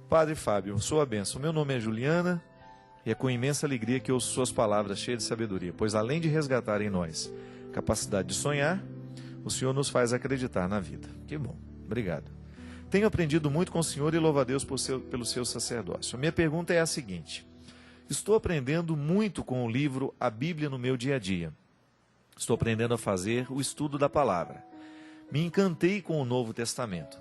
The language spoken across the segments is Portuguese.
Padre Fábio, sua bênção. Meu nome é Juliana e é com imensa alegria que ouço suas palavras cheias de sabedoria, pois além de resgatar em nós capacidade de sonhar, o Senhor nos faz acreditar na vida. Que bom, obrigado. Tenho aprendido muito com o Senhor e louvo a Deus pelo seu sacerdócio. A minha pergunta é a seguinte: estou aprendendo muito com o livro A Bíblia no meu dia a dia. Estou aprendendo a fazer o estudo da palavra. Me encantei com o Novo Testamento,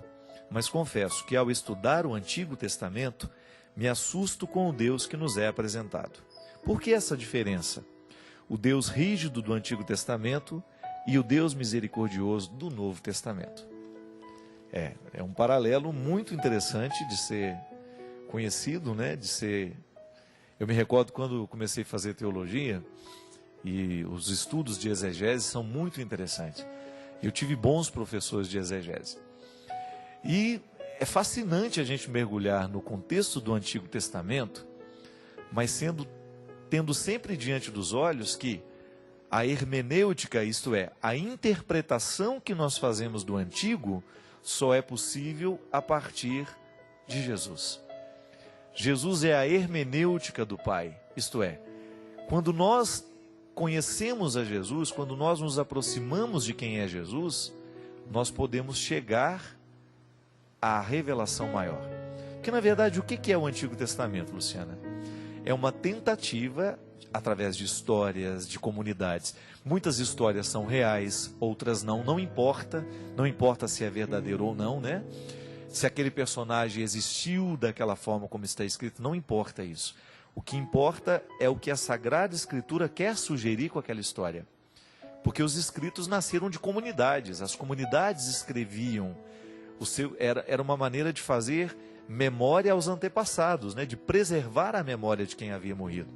mas confesso que ao estudar o Antigo Testamento, me assusto com o Deus que nos é apresentado. Por que essa diferença? O Deus rígido do Antigo Testamento e o Deus misericordioso do Novo Testamento. É um paralelo muito interessante de ser conhecido, né? Eu me recordo quando comecei a fazer teologia, e os estudos de exegese são muito interessantes. Eu tive bons professores de exegese. E é fascinante a gente mergulhar no contexto do Antigo Testamento, mas tendo sempre diante dos olhos que a hermenêutica, isto é, a interpretação que nós fazemos do Antigo, só é possível a partir de Jesus. Jesus é a hermenêutica do Pai, isto é, quando nós conhecemos a Jesus, quando nós nos aproximamos de quem é Jesus, nós podemos chegar à revelação maior. Porque na verdade o que é o Antigo Testamento, Luciana? É uma tentativa, através de histórias, de comunidades. Muitas histórias são reais, outras não importa se é verdadeiro ou não, né? Se aquele personagem existiu daquela forma como está escrito, não importa isso. O que importa é o que a Sagrada Escritura quer sugerir com aquela história. Porque os escritos nasceram de comunidades, as comunidades escreviam. Era uma maneira de fazer memória aos antepassados, né? De preservar a memória de quem havia morrido.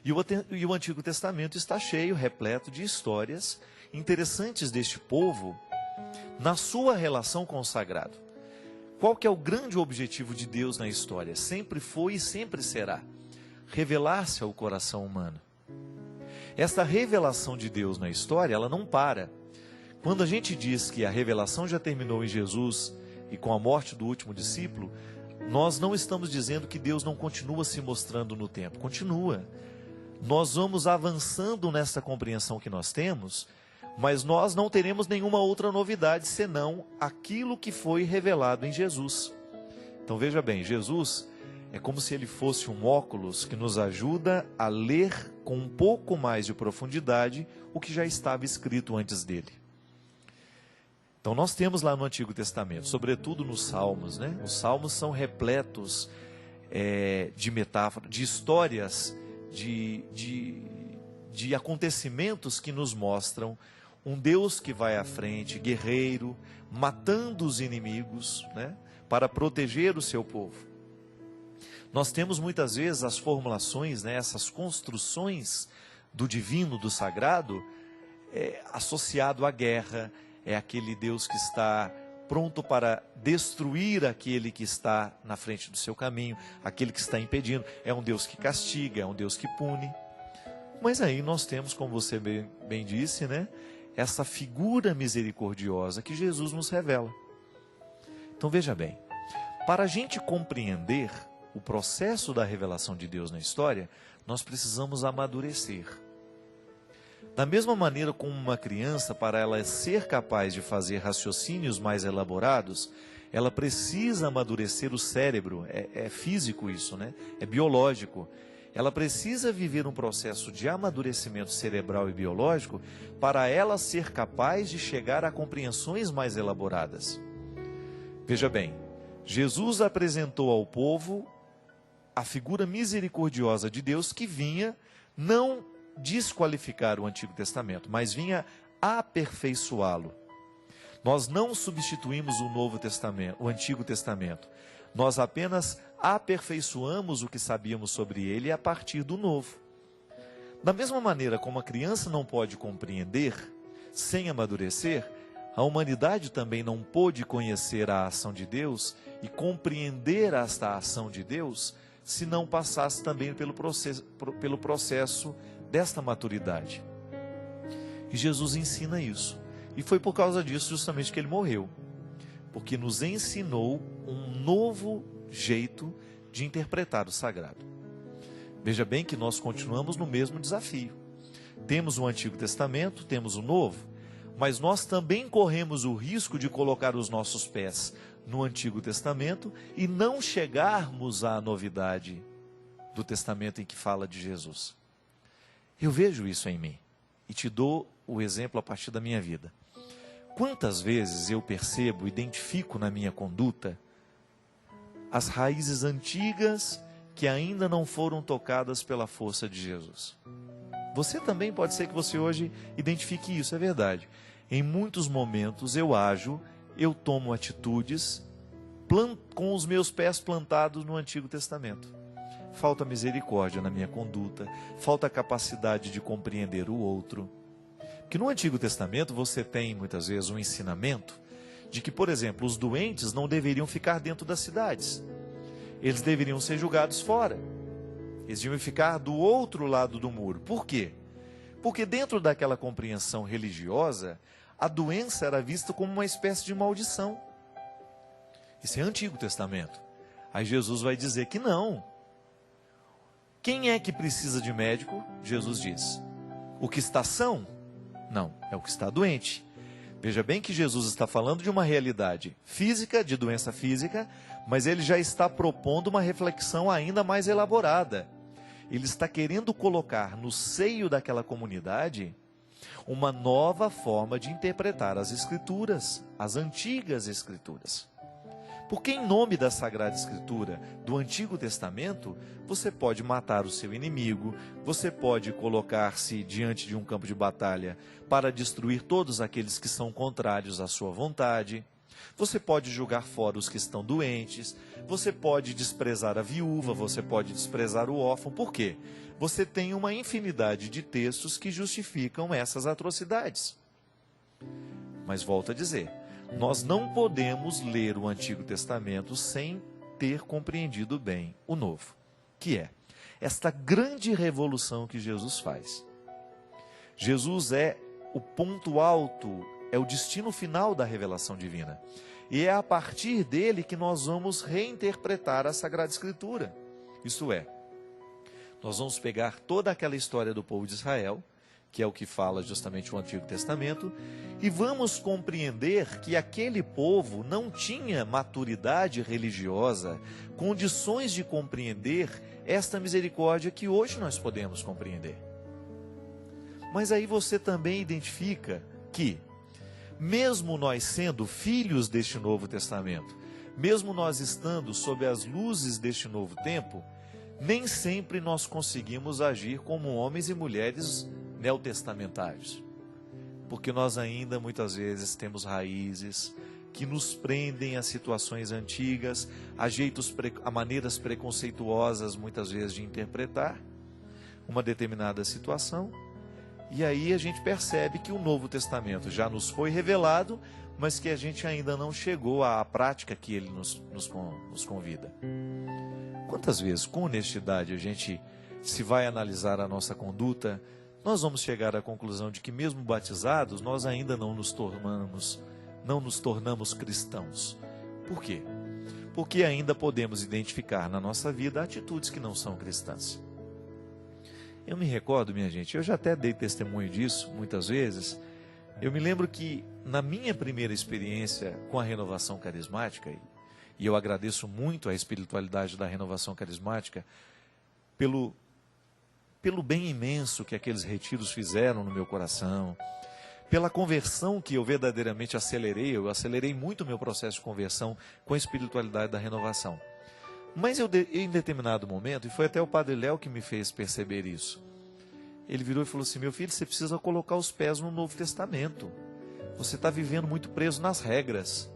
E o Antigo Testamento está cheio, repleto de histórias interessantes deste povo na sua relação com o sagrado. Qual que é o grande objetivo de Deus na história? Sempre foi e sempre será revelar-se ao coração humano. Esta revelação de Deus na história, ela não para. Quando a gente diz que a revelação já terminou em Jesus e com a morte do último discípulo, nós não estamos dizendo que Deus não continua se mostrando no tempo. Continua. Nós vamos avançando nessa compreensão que nós temos, mas nós não teremos nenhuma outra novidade senão aquilo que foi revelado em Jesus. Então veja bem, Jesus é como se ele fosse um óculos que nos ajuda a ler com um pouco mais de profundidade o que já estava escrito antes dele. Então nós temos lá no Antigo Testamento, sobretudo nos Salmos, né? Os Salmos são repletos de metáforas, de histórias, de acontecimentos que nos mostram um Deus que vai à frente, guerreiro, matando os inimigos, né, para proteger o seu povo. Nós temos muitas vezes as formulações, né, essas construções do divino, do sagrado, associado à guerra. É aquele Deus que está pronto para destruir aquele que está na frente do seu caminho, aquele que está impedindo. É um Deus que castiga, é um Deus que pune. Mas aí nós temos, como você bem disse, né, essa figura misericordiosa que Jesus nos revela. Então veja bem, para a gente compreender o processo da revelação de Deus na história, nós precisamos amadurecer. Da mesma maneira como uma criança, para ela ser capaz de fazer raciocínios mais elaborados, ela precisa amadurecer o cérebro, é físico isso, né? É biológico. Ela precisa viver um processo de amadurecimento cerebral e biológico para ela ser capaz de chegar a compreensões mais elaboradas. Veja bem, Jesus apresentou ao povo a figura misericordiosa de Deus que vinha não desqualificar o Antigo Testamento, mas vinha aperfeiçoá-lo. Nós não substituímos o Antigo Testamento. Nós apenas aperfeiçoamos o que sabíamos sobre ele a partir do Novo. Da mesma maneira como a criança não pode compreender sem amadurecer, a humanidade também não pôde conhecer a ação de Deus e compreender esta ação de Deus se não passasse também pelo processo desta maturidade. E Jesus ensina isso. E foi por causa disso justamente que ele morreu. Porque nos ensinou um novo jeito de interpretar o sagrado. Veja bem que nós continuamos no mesmo desafio. Temos o Antigo Testamento, temos o Novo, mas nós também corremos o risco de colocar os nossos pés no Antigo Testamento e não chegarmos à novidade do Testamento em que fala de Jesus. Eu vejo isso em mim e te dou o exemplo a partir da minha vida. Quantas vezes eu percebo, identifico na minha conduta as raízes antigas que ainda não foram tocadas pela força de Jesus. Você também pode ser que você hoje identifique isso, é verdade. Em muitos momentos eu ajo, eu tomo atitudes com os meus pés plantados no Antigo Testamento. Falta misericórdia na minha conduta, falta capacidade de compreender o outro. Porque no Antigo Testamento você tem muitas vezes um ensinamento de que, por exemplo, os doentes não deveriam ficar dentro das cidades. Eles deveriam ser julgados fora. Eles deviam ficar do outro lado do muro. Por quê? Porque dentro daquela compreensão religiosa, a doença era vista como uma espécie de maldição. Isso é Antigo Testamento. Aí Jesus vai dizer que não. Quem é que precisa de médico? Jesus diz. O que está são? Não, é o que está doente. Veja bem que Jesus está falando de uma realidade física, de doença física, mas ele já está propondo uma reflexão ainda mais elaborada. Ele está querendo colocar no seio daquela comunidade uma nova forma de interpretar as Escrituras, as antigas Escrituras. Porque em nome da Sagrada Escritura, do Antigo Testamento, você pode matar o seu inimigo, você pode colocar-se diante de um campo de batalha para destruir todos aqueles que são contrários à sua vontade, você pode julgar fora os que estão doentes, você pode desprezar a viúva, você pode desprezar o órfão. Por quê? Você tem uma infinidade de textos que justificam essas atrocidades. Mas volto a dizer, nós não podemos ler o Antigo Testamento sem ter compreendido bem o Novo, que é esta grande revolução que Jesus faz. Jesus é o ponto alto, é o destino final da revelação divina. E é a partir dele que nós vamos reinterpretar a Sagrada Escritura. Isto é, nós vamos pegar toda aquela história do povo de Israel, que é o que fala justamente o Antigo Testamento, e vamos compreender que aquele povo não tinha maturidade religiosa, condições de compreender esta misericórdia que hoje nós podemos compreender. Mas aí você também identifica que, mesmo nós sendo filhos deste Novo Testamento, mesmo nós estando sob as luzes deste novo tempo, nem sempre nós conseguimos agir como homens e mulheres neotestamentários. Porque nós ainda muitas vezes temos raízes que nos prendem a situações antigas, a maneiras preconceituosas muitas vezes de interpretar uma determinada situação. E aí a gente percebe que o Novo Testamento já nos foi revelado, mas que a gente ainda não chegou à prática que ele nos convida. Quantas vezes, com honestidade, a gente se vai analisar a nossa conduta, nós vamos chegar à conclusão de que mesmo batizados, nós ainda não nos tornamos cristãos. Por quê? Porque ainda podemos identificar na nossa vida atitudes que não são cristãs. Eu me recordo, minha gente, eu já até dei testemunho disso muitas vezes. Eu me lembro que na minha primeira experiência com a renovação carismática, e eu agradeço muito a espiritualidade da renovação carismática, pelo bem imenso que aqueles retiros fizeram no meu coração, pela conversão que eu verdadeiramente eu acelerei muito o meu processo de conversão com a espiritualidade da renovação. Mas em determinado momento, e foi até o Padre Léo que me fez perceber isso, ele virou e falou assim: meu filho, você precisa colocar os pés no Novo Testamento. Você está vivendo muito preso nas regras.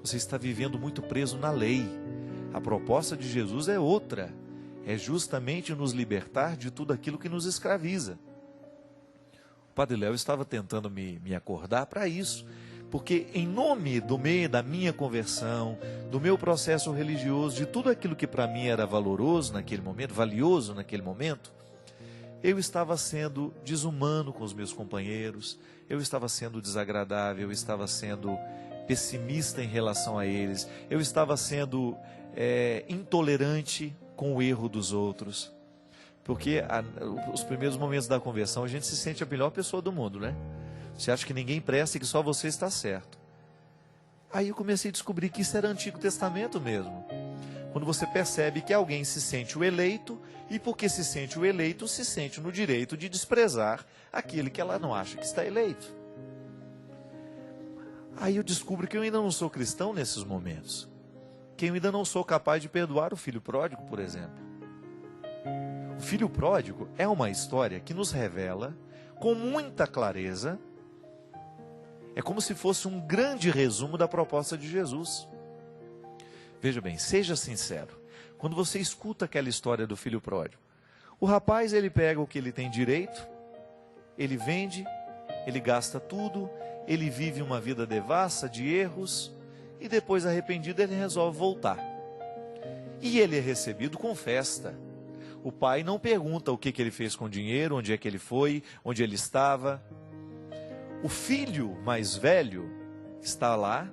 Você está vivendo muito preso na lei. A proposta de Jesus é outra. É justamente nos libertar de tudo aquilo que nos escraviza. O Padre Léo estava tentando me acordar para isso. Porque em nome da minha conversão, do meu processo religioso, de tudo aquilo que para mim era valoroso naquele momento, valioso naquele momento, eu estava sendo desumano com os meus companheiros, eu estava sendo desagradável, eu estava sendo pessimista em relação a eles, eu estava sendo intolerante com o erro dos outros. Porque os primeiros momentos da conversão a gente se sente a melhor pessoa do mundo, né? Você acha que ninguém presta e que só você está certo. Aí eu comecei a descobrir que isso era Antigo Testamento mesmo. Quando você percebe que alguém se sente o eleito, e porque se sente o eleito, se sente no direito de desprezar aquele que ela não acha que está eleito. Aí eu descubro que eu ainda não sou cristão nesses momentos. Que eu ainda não sou capaz de perdoar o filho pródigo, por exemplo. O filho pródigo é uma história que nos revela com muita clareza. É como se fosse um grande resumo da proposta de Jesus. Veja bem, seja sincero. Quando você escuta aquela história do filho pródigo, o rapaz, ele pega o que ele tem direito, ele vende, ele gasta tudo, ele vive uma vida devassa de erros, e depois, arrependido, ele resolve voltar. E ele é recebido com festa. O pai não pergunta o que ele fez com o dinheiro, onde é que ele foi, onde ele estava. O filho mais velho está lá,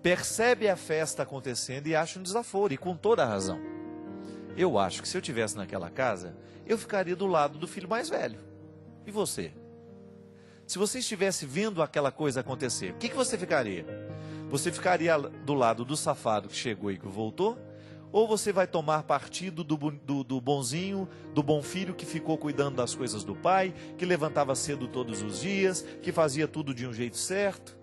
percebe a festa acontecendo e acha um desaforo, e com toda a razão. Eu acho que se eu estivesse naquela casa, eu ficaria do lado do filho mais velho. E você? Se você estivesse vendo aquela coisa acontecer, o que você ficaria? Você ficaria do lado do safado que chegou e que voltou? Ou você vai tomar partido do bonzinho, do bom filho que ficou cuidando das coisas do pai, que levantava cedo todos os dias, que fazia tudo de um jeito certo?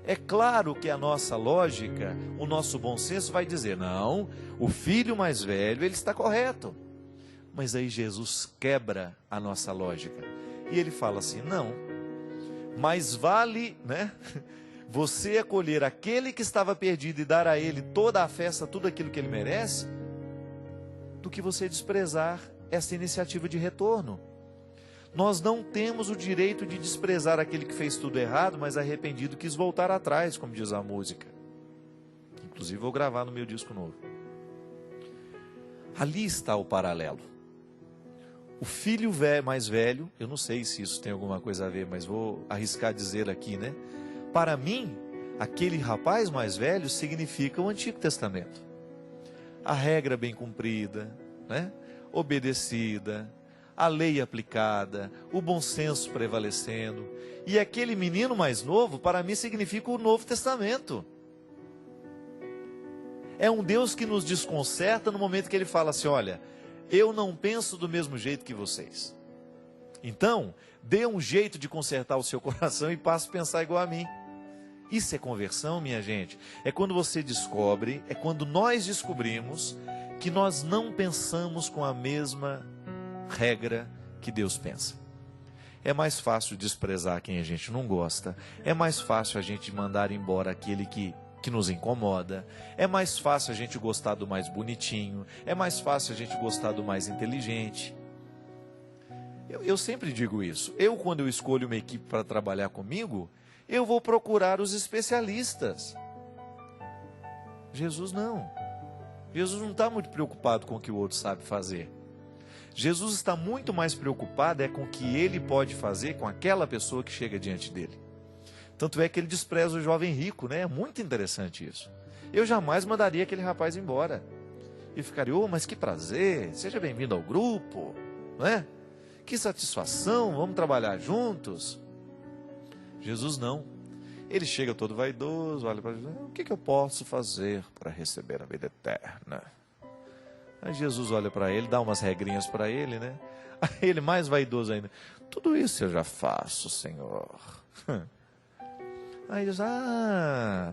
É claro que a nossa lógica, o nosso bom senso vai dizer, não, o filho mais velho, ele está correto. Mas aí Jesus quebra a nossa lógica. E ele fala assim, não, mais vale, né, você acolher aquele que estava perdido e dar a ele toda a festa, tudo aquilo que ele merece, do que você desprezar essa iniciativa de retorno. Nós não temos o direito de desprezar aquele que fez tudo errado, mas arrependido quis voltar atrás, como diz a música. Inclusive vou gravar no meu disco novo. Ali está o paralelo. O filho mais velho, eu não sei se isso tem alguma coisa a ver, mas vou arriscar dizer aqui, né? Para mim, aquele rapaz mais velho significa o Antigo Testamento. A regra bem cumprida, né? Obedecida, a lei aplicada, o bom senso prevalecendo. E aquele menino mais novo, para mim, significa o Novo Testamento. É um Deus que nos desconcerta no momento que ele fala assim, olha, eu não penso do mesmo jeito que vocês. Então, dê um jeito de consertar o seu coração e passe a pensar igual a mim. Isso é conversão, minha gente. É quando você descobre, é quando nós descobrimos que nós não pensamos com a mesma regra que Deus pensa. É mais fácil desprezar quem a gente não gosta. É mais fácil a gente mandar embora aquele que nos incomoda. É mais fácil a gente gostar do mais bonitinho. É mais fácil a gente gostar do mais inteligente. Eu sempre digo isso. Quando eu escolho uma equipe para trabalhar comigo, eu vou procurar os especialistas. Jesus não. Jesus não está muito preocupado com o que o outro sabe fazer. Jesus está muito mais preocupado com o que ele pode fazer com aquela pessoa que chega diante dele. Tanto é que ele despreza o jovem rico, né? É muito interessante isso. Eu jamais mandaria aquele rapaz embora. E ficaria, mas que prazer, seja bem-vindo ao grupo, não é? Que satisfação, vamos trabalhar juntos. Jesus não. Ele chega todo vaidoso, olha para Jesus, o que eu posso fazer para receber a vida eterna? Aí Jesus olha para ele, dá umas regrinhas para ele, né? Aí ele mais vaidoso ainda, tudo isso eu já faço, Senhor. Aí Jesus,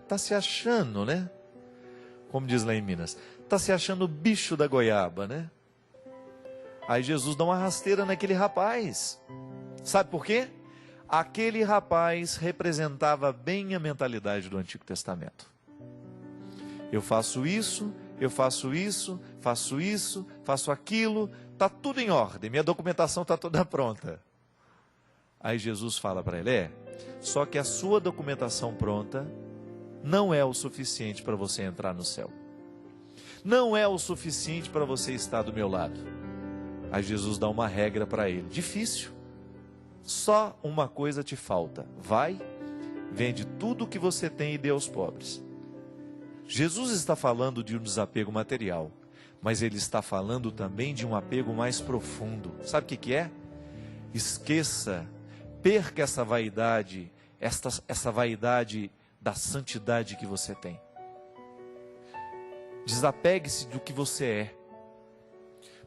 tá se achando, né? Como diz lá em Minas, tá se achando o bicho da goiaba, né? Aí Jesus dá uma rasteira naquele rapaz. Sabe por quê? Aquele rapaz representava bem a mentalidade do Antigo Testamento. Eu faço isso, eu faço isso, faço aquilo, está tudo em ordem, minha documentação está toda pronta. Aí Jesus fala para ele, só que a sua documentação pronta não é o suficiente para você entrar no céu. Não é o suficiente para você estar do meu lado. Aí Jesus dá uma regra para ele, difícil. Só uma coisa te falta, vai, vende tudo o que você tem e dê aos pobres. Jesus está falando de um desapego material, mas ele está falando também de um apego mais profundo. Sabe o que é? Esqueça, perca essa vaidade, essa vaidade da santidade que você tem. Desapegue-se do que você é,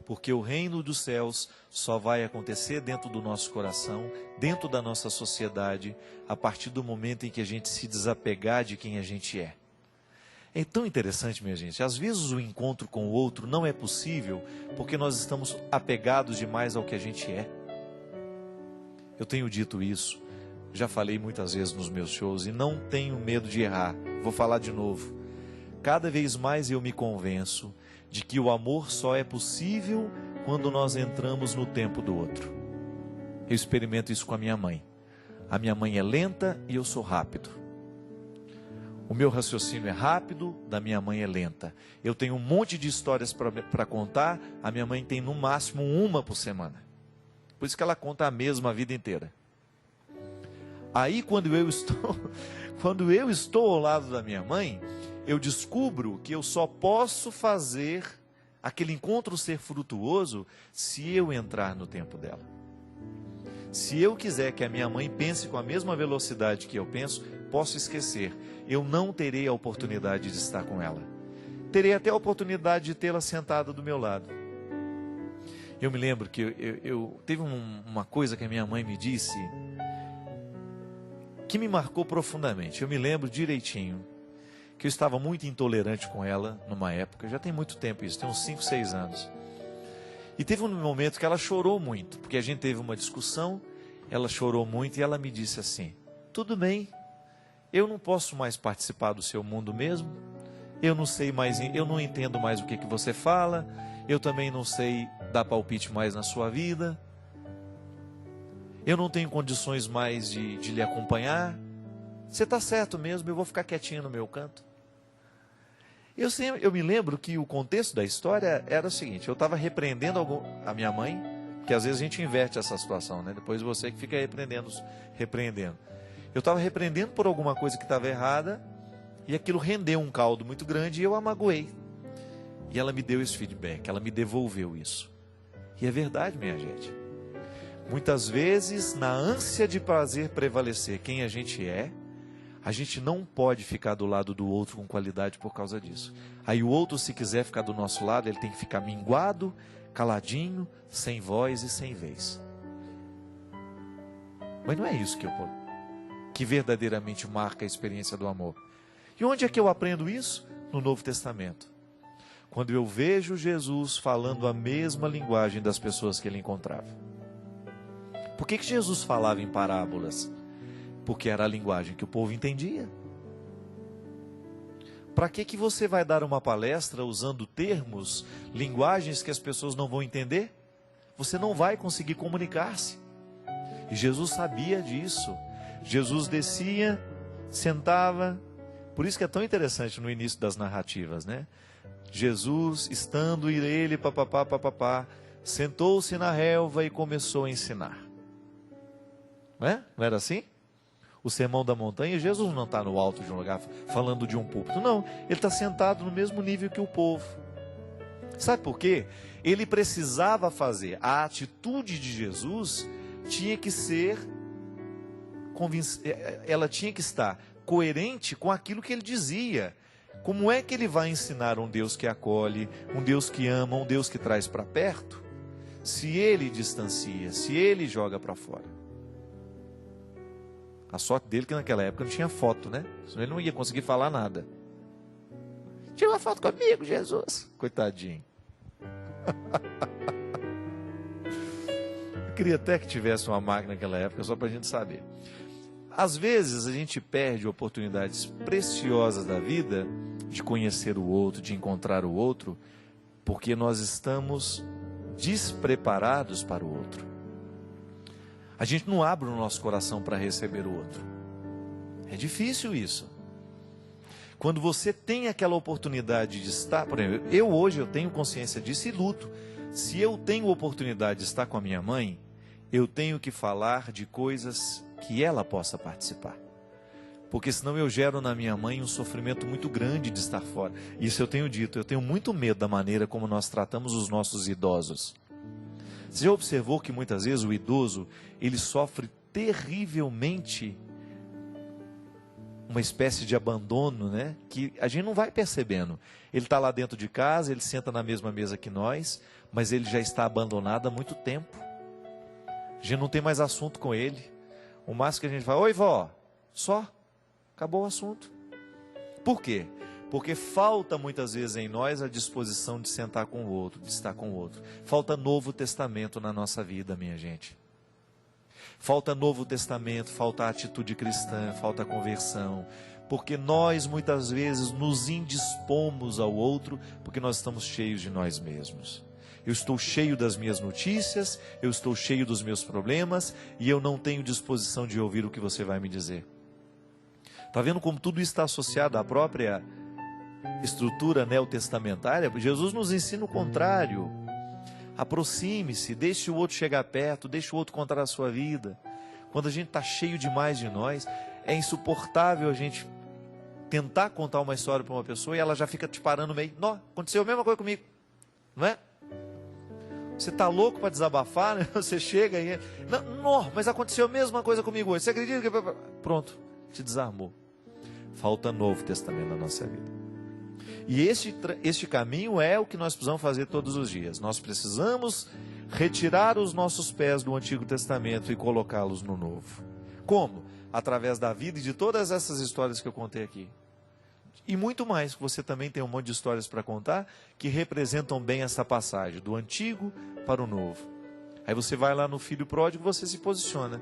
porque o reino dos céus só vai acontecer dentro do nosso coração, dentro da nossa sociedade, a partir do momento em que a gente se desapegar de quem a gente é. É tão interessante, minha gente, às vezes o encontro com o outro não é possível porque nós estamos apegados demais ao que a gente é. Eu tenho dito isso, já falei muitas vezes nos meus shows e não tenho medo de errar, vou falar de novo. Cada vez mais eu me convenço de que o amor só é possível quando nós entramos no tempo do outro. Eu experimento isso com a minha mãe. A minha mãe é lenta e eu sou rápido. O meu raciocínio é rápido, da minha mãe é lenta. Eu tenho um monte de histórias para contar, a minha mãe tem no máximo uma por semana. Por isso que ela conta a mesma a vida inteira. Aí quando eu estou ao lado da minha mãe, eu descubro que eu só posso fazer aquele encontro ser frutuoso se eu entrar no tempo dela. Se eu quiser que a minha mãe pense com a mesma velocidade que eu penso, posso esquecer. Eu não terei a oportunidade de estar com ela. Terei até a oportunidade de tê-la sentada do meu lado. Eu me lembro que teve uma coisa que a minha mãe me disse que me marcou profundamente. Eu me lembro direitinho que eu estava muito intolerante com ela numa época, já tem muito tempo isso, tem uns 5, 6 anos. E teve um momento que ela chorou muito, porque a gente teve uma discussão, ela chorou muito e ela me disse assim: tudo bem, eu não posso mais participar do seu mundo mesmo, eu não sei mais, eu não entendo mais o que você fala, eu também não sei dar palpite mais na sua vida, eu não tenho condições mais de lhe acompanhar, você está certo mesmo, eu vou ficar quietinho no meu canto. Eu me lembro que o contexto da história era o seguinte: eu estava repreendendo a minha mãe, que às vezes a gente inverte essa situação, né? Depois você que fica repreendendo. Eu estava repreendendo por alguma coisa que estava errada, e aquilo rendeu um caldo muito grande e eu a magoei. E ela me deu esse feedback, ela me devolveu isso. E é verdade, minha gente. Muitas vezes, na ânsia de prazer prevalecer quem a gente não pode ficar do lado do outro com qualidade por causa disso. Aí o outro, se quiser ficar do nosso lado, ele tem que ficar minguado, caladinho, sem voz e sem vez. Mas não é isso que verdadeiramente marca a experiência do amor. E onde é que eu aprendo isso? No Novo Testamento. Quando eu vejo Jesus falando a mesma linguagem das pessoas que ele encontrava. Por que Jesus falava em parábolas? Porque era a linguagem que o povo entendia. Para que você vai dar uma palestra usando termos, linguagens que as pessoas não vão entender? Você não vai conseguir comunicar-se. E Jesus sabia disso. Jesus descia, sentava. Por isso que é tão interessante no início das narrativas, né? Jesus, estando ele, papapá, sentou-se na relva e começou a ensinar. Não é? Não era assim? O Sermão da Montanha, Jesus não está no alto de um lugar falando de um púlpito. Não, ele está sentado no mesmo nível que o povo. Sabe por quê? Ele precisava fazer. A atitude de Jesus tinha que ser, ela tinha que estar coerente com aquilo que ele dizia. Como é que ele vai ensinar um Deus que acolhe, um Deus que ama, um Deus que traz para perto, se ele distancia, se ele joga para fora? A sorte dele é que naquela época não tinha foto, né? Senão ele não ia conseguir falar nada. Tira uma foto comigo, Jesus. Coitadinho. Eu queria até que tivesse uma máquina naquela época, só para a gente saber. Às vezes a gente perde oportunidades preciosas da vida de conhecer o outro, de encontrar o outro, porque nós estamos despreparados para o outro. A gente não abre o nosso coração para receber o outro. É difícil isso. Quando você tem aquela oportunidade de estar, por exemplo, hoje eu tenho consciência disso e luto. Se eu tenho oportunidade de estar com a minha mãe, eu tenho que falar de coisas que ela possa participar. Porque senão eu gero na minha mãe um sofrimento muito grande de estar fora. Isso eu tenho dito, eu tenho muito medo da maneira como nós tratamos os nossos idosos. Você já observou que muitas vezes o idoso, ele sofre terrivelmente uma espécie de abandono, né? Que a gente não vai percebendo. Ele está lá dentro de casa, ele senta na mesma mesa que nós, mas ele já está abandonado há muito tempo. A gente não tem mais assunto com ele. O máximo que a gente fala: oi vó, só, acabou o assunto. Por quê? Porque falta muitas vezes em nós a disposição de sentar com o outro, de estar com o outro. Falta Novo Testamento na nossa vida, minha gente. Falta Novo Testamento, falta atitude cristã, falta conversão. Porque nós muitas vezes nos indispomos ao outro, porque nós estamos cheios de nós mesmos. Eu estou cheio das minhas notícias, eu estou cheio dos meus problemas, e eu não tenho disposição de ouvir o que você vai me dizer. Está vendo como tudo isso está associado à própria estrutura neotestamentária? Jesus nos ensina o contrário. Aproxime-se, deixe o outro chegar perto, deixe o outro contar a sua vida. Quando a gente está cheio demais de nós, é insuportável a gente tentar contar uma história para uma pessoa e ela já fica te parando no meio. Não, aconteceu a mesma coisa comigo, não é? Você está louco para desabafar, né? Você chega e... Não, mas aconteceu a mesma coisa comigo hoje. Você acredita que... Pronto, te desarmou. Falta Novo Testamento na nossa vida. E este caminho é o que nós precisamos fazer todos os dias. Nós precisamos retirar os nossos pés do Antigo Testamento e colocá-los no Novo. Como? Através da vida e de todas essas histórias que eu contei aqui. E muito mais, você também tem um monte de histórias para contar que representam bem essa passagem, do Antigo para o Novo. Aí você vai lá no filho pródigo, você se posiciona.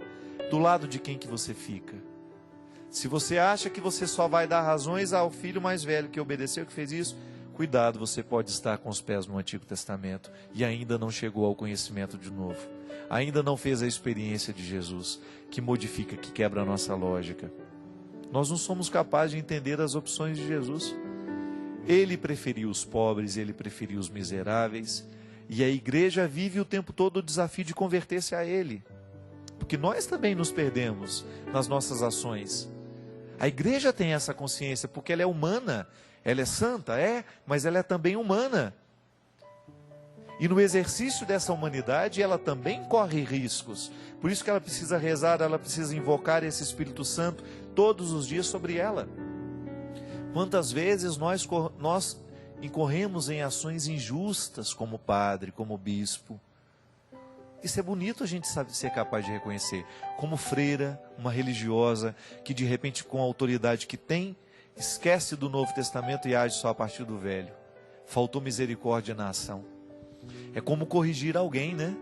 Do lado de quem que você fica? Se você acha que você só vai dar razões ao filho mais velho que obedeceu, que fez isso, cuidado, você pode estar com os pés no Antigo Testamento e ainda não chegou ao conhecimento de novo. Ainda não fez a experiência de Jesus, que modifica, que quebra a nossa lógica. Nós não somos capazes de entender as opções de Jesus. Ele preferiu os pobres, ele preferiu os miseráveis, e a igreja vive o tempo todo o desafio de converter-se a ele. Porque nós também nos perdemos nas nossas ações. A igreja tem essa consciência, porque ela é humana, ela é santa, mas ela é também humana. E no exercício dessa humanidade, ela também corre riscos. Por isso que ela precisa rezar, ela precisa invocar esse Espírito Santo todos os dias sobre ela. Quantas vezes nós incorremos em ações injustas como padre, como bispo. Isso é bonito a gente sabe ser capaz de reconhecer. Como freira, uma religiosa, que de repente com a autoridade que tem, esquece do Novo Testamento e age só a partir do Velho. Faltou misericórdia na ação. É como corrigir alguém, né?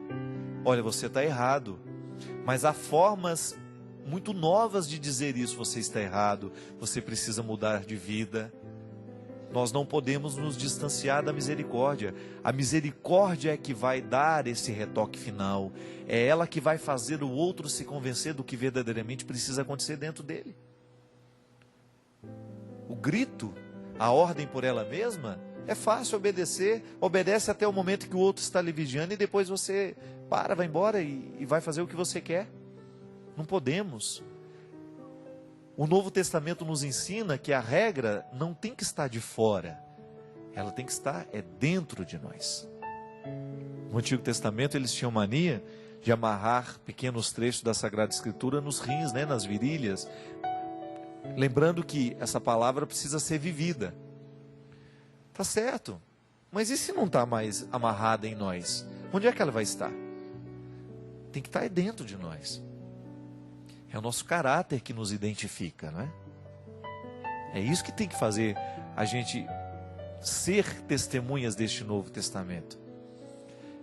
Olha, você está errado. Mas há formas muito novas de dizer isso. Você está errado, você precisa mudar de vida. Nós não podemos nos distanciar da misericórdia. A misericórdia é que vai dar esse retoque final. É ela que vai fazer o outro se convencer do que verdadeiramente precisa acontecer dentro dele. O grito, a ordem por ela mesma, é fácil obedecer. Obedece até o momento que o outro está lhe vigiando e depois você vai embora e vai fazer o que você quer. Não podemos. O Novo Testamento nos ensina que a regra não tem que estar de fora, ela tem que estar dentro de nós. No Antigo Testamento eles tinham mania de amarrar pequenos trechos da Sagrada Escritura nos rins, né, nas virilhas, lembrando que essa palavra precisa ser vivida. Tá certo, mas e se não está mais amarrada em nós? Onde é que ela vai estar? Tem que estar dentro de nós. É o nosso caráter que nos identifica, não é? É isso que tem que fazer a gente ser testemunhas deste Novo Testamento.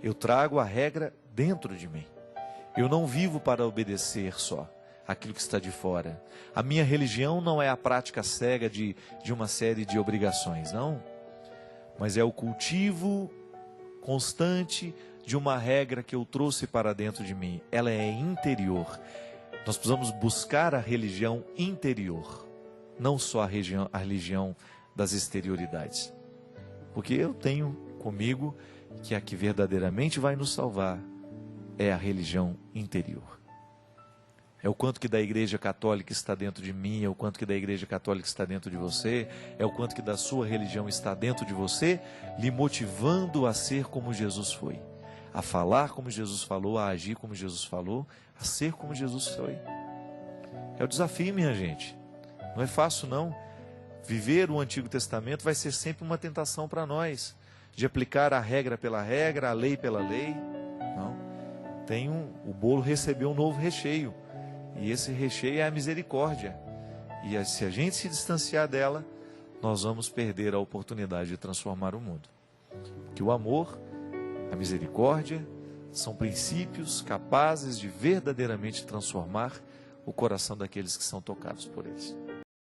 Eu trago a regra dentro de mim. Eu não vivo para obedecer só aquilo que está de fora. A minha religião não é a prática cega de uma série de obrigações, não. Mas é o cultivo constante de uma regra que eu trouxe para dentro de mim. Ela é interior. Nós precisamos buscar a religião interior, não só a religião das exterioridades. Porque eu tenho comigo que a que verdadeiramente vai nos salvar é a religião interior. É o quanto que da Igreja Católica está dentro de mim, é o quanto que da Igreja Católica está dentro de você, é o quanto que da sua religião está dentro de você, lhe motivando a ser como Jesus foi, a falar como Jesus falou, a agir como Jesus falou, a ser como Jesus foi. É o desafio, minha gente. Não é fácil, não. Viver o Antigo Testamento vai ser sempre uma tentação para nós, de aplicar a regra pela regra, a lei pela lei. Não. O bolo recebeu um novo recheio. E esse recheio é a misericórdia. E se a gente se distanciar dela, nós vamos perder a oportunidade de transformar o mundo. Que o amor, a misericórdia, são princípios capazes de verdadeiramente transformar o coração daqueles que são tocados por eles.